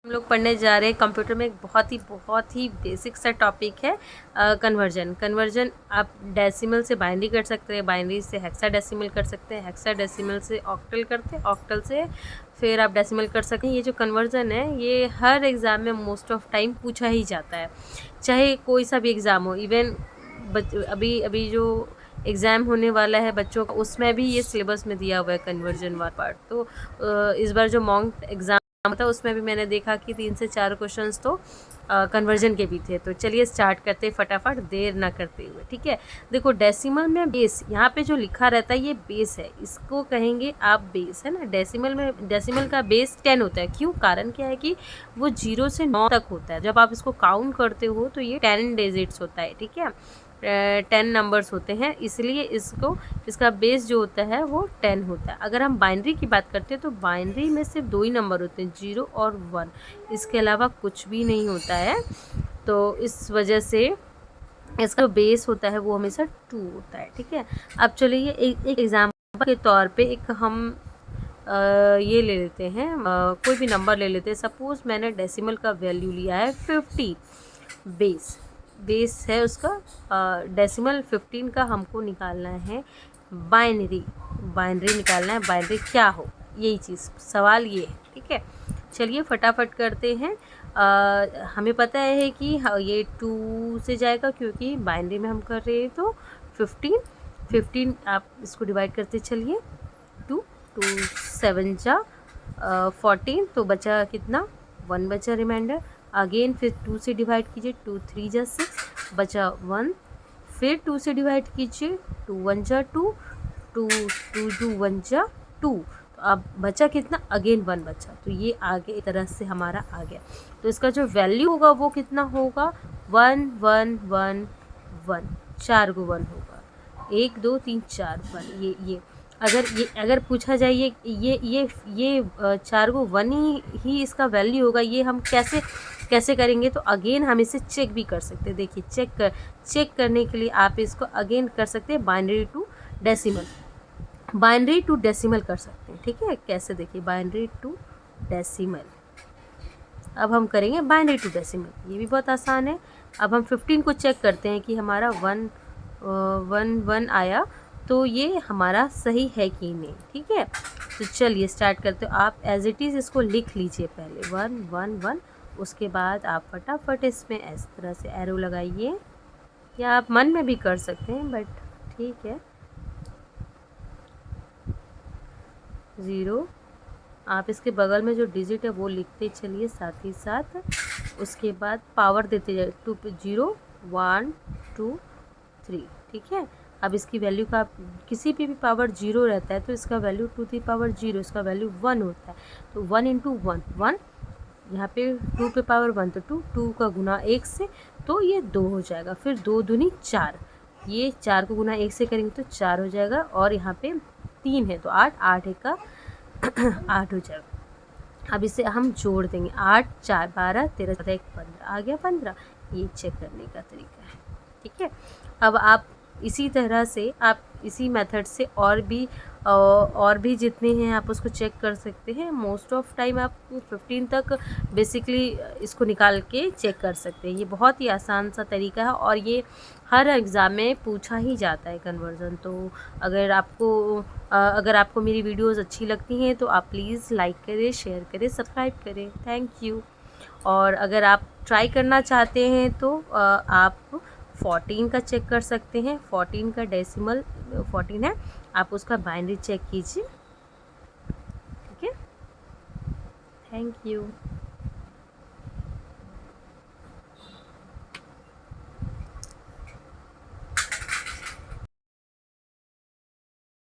हम लोग पढ़ने जा रहे हैं कंप्यूटर में एक बहुत ही बेसिक सा टॉपिक है कन्वर्जन। आप डेसिमल से बाइनरी कर सकते हैं, बाइनरी से हेक्साडेसिमल कर सकते हैं, हेक्साडेसिमल से ऑक्टल करते हैं, ऑक्टल से फिर आप डेसिमल कर सकते हैं। ये जो कन्वर्जन है ये हर एग्ज़ाम में मोस्ट ऑफ टाइम पूछा ही जाता है, चाहे कोई सा भी एग्ज़ाम हो। इवन अभी जो एग्ज़ाम होने वाला है बच्चों का, उसमें भी ये सिलेबस में दिया हुआ है कन्वर्जन वाला पार्ट। तो इस बार जो मॉक एग्ज़ाम था उसमें भी मैंने देखा कि 3 से 4 क्वेश्चंस तो कन्वर्जन के भी थे। तो चलिए स्टार्ट करते हैं फटाफट, देर ना करते हुए। ठीक है, देखो डेसिमल में बेस, यहाँ पे जो लिखा रहता है ये बेस है, इसको कहेंगे आप बेस, है ना। डेसिमल का बेस 10 होता है। क्यों? कारण क्या है कि वो 0 से 9 तक होता है। जब आप इसको काउंट करते हो तो ये 10 डिजिट्स होता है। ठीक है, 10 नंबर्स होते हैं, इसलिए इसका बेस जो होता है वो 10 होता है। अगर हम बाइनरी की बात करते हैं तो बाइनरी में सिर्फ 2 ही नंबर होते हैं, 0 और 1, इसके अलावा कुछ भी नहीं होता है। तो इस वजह से इसका जो बेस होता है वो हमेशा 2 होता है। ठीक है, अब चलिए एक एग्जाम्पल के तौर पे एक हम ये ले लेते हैं, कोई भी नंबर ले लेते हैं। सपोज मैंने डेसिमल का वैल्यू लिया है 50, बेस है उसका डेसिमल 15 का हमको निकालना है बाइनरी निकालना है। बाइनरी क्या हो, यही चीज़ सवाल ये है। ठीक है, चलिए फटाफट करते हैं। हमें पता है कि ये 2 से जाएगा क्योंकि बाइनरी में हम कर रहे हैं। तो 15 आप इसको डिवाइड करते चलिए, 2 7 जा 14, तो बचा कितना, 1 बचा रिमाइंडर। अगेन फिर 2 से डिवाइड कीजिए, 2 3 जा 6, बचा 1। फिर 2 से डिवाइड कीजिए, 2 1 जा 2, 2 2 1 जा 2, तो अब बचा कितना, अगेन 1 बचा। तो ये आगे एक तरह से हमारा आ गया। तो इसका जो वैल्यू होगा वो कितना होगा, 1 1 1 1, 4 को 1 होगा, 1 2 3 4 1। ये अगर पूछा जाए ये 4 को 1 ही इसका वैल्यू होगा, ये हम कैसे करेंगे। तो अगेन हम इसे चेक भी कर सकते हैं। देखिए चेक करने के लिए आप इसको अगेन कर सकते हैं, बाइनरी टू डेसिमल कर सकते हैं। ठीक है, कैसे, देखिए बाइनरी टू डेसिमल। अब हम करेंगे बाइनरी टू डेसिमल, ये भी बहुत आसान है। अब हम 15 को चेक करते हैं कि हमारा 1 आया, तो ये हमारा सही है कि नहीं। ठीक है, तो चलिए स्टार्ट करते हो। आप एज इट इज़ इसको लिख लीजिए पहले, 1 1 1, उसके बाद आप फटाफट इसमें इस तरह से एरो लगाइए, या आप मन में भी कर सकते हैं, बट ठीक है। 0, आप इसके बगल में जो डिजिट है वो लिखते चलिए, साथ ही साथ उसके बाद पावर देते जाए, 2 पे 0 1 2 3। ठीक है, अब इसकी वैल्यू का किसी पे भी पावर 0 रहता है तो इसका वैल्यू 2 की पावर 0, इसका वैल्यू 1 होता है। तो 1 इंटू 1 1, यहाँ पे 2 पे पावर 1 तो 2 का गुना 1 से, तो ये 2 हो जाएगा। फिर 2 दूनी 4, ये 4 को गुना 1 से करेंगे तो 4 हो जाएगा, और यहाँ पे 3 है तो 8 8 1 का 8 हो जाएगा। अब इसे हम जोड़ देंगे, 8 4 12 13 14 1 15, आ गया 15। ये चेक करने का तरीका है। ठीक है, अब आप इसी तरह से आप इसी मेथड से और भी जितने हैं आप उसको चेक कर सकते हैं। मोस्ट ऑफ टाइम आप 15 तक बेसिकली इसको निकाल के चेक कर सकते हैं। ये बहुत ही आसान सा तरीका है और ये हर एग्ज़ाम में पूछा ही जाता है कन्वर्जन। तो अगर आपको मेरी वीडियोस अच्छी लगती हैं तो आप प्लीज़ लाइक करें, शेयर करें, सब्सक्राइब करें। Thank you. और अगर आप ट्राई करना चाहते हैं तो आप 14 का चेक कर सकते हैं। 14 का डेसिमल 14 है, आप उसका बाइनरी चेक कीजिए। ठीक है, थैंक यू।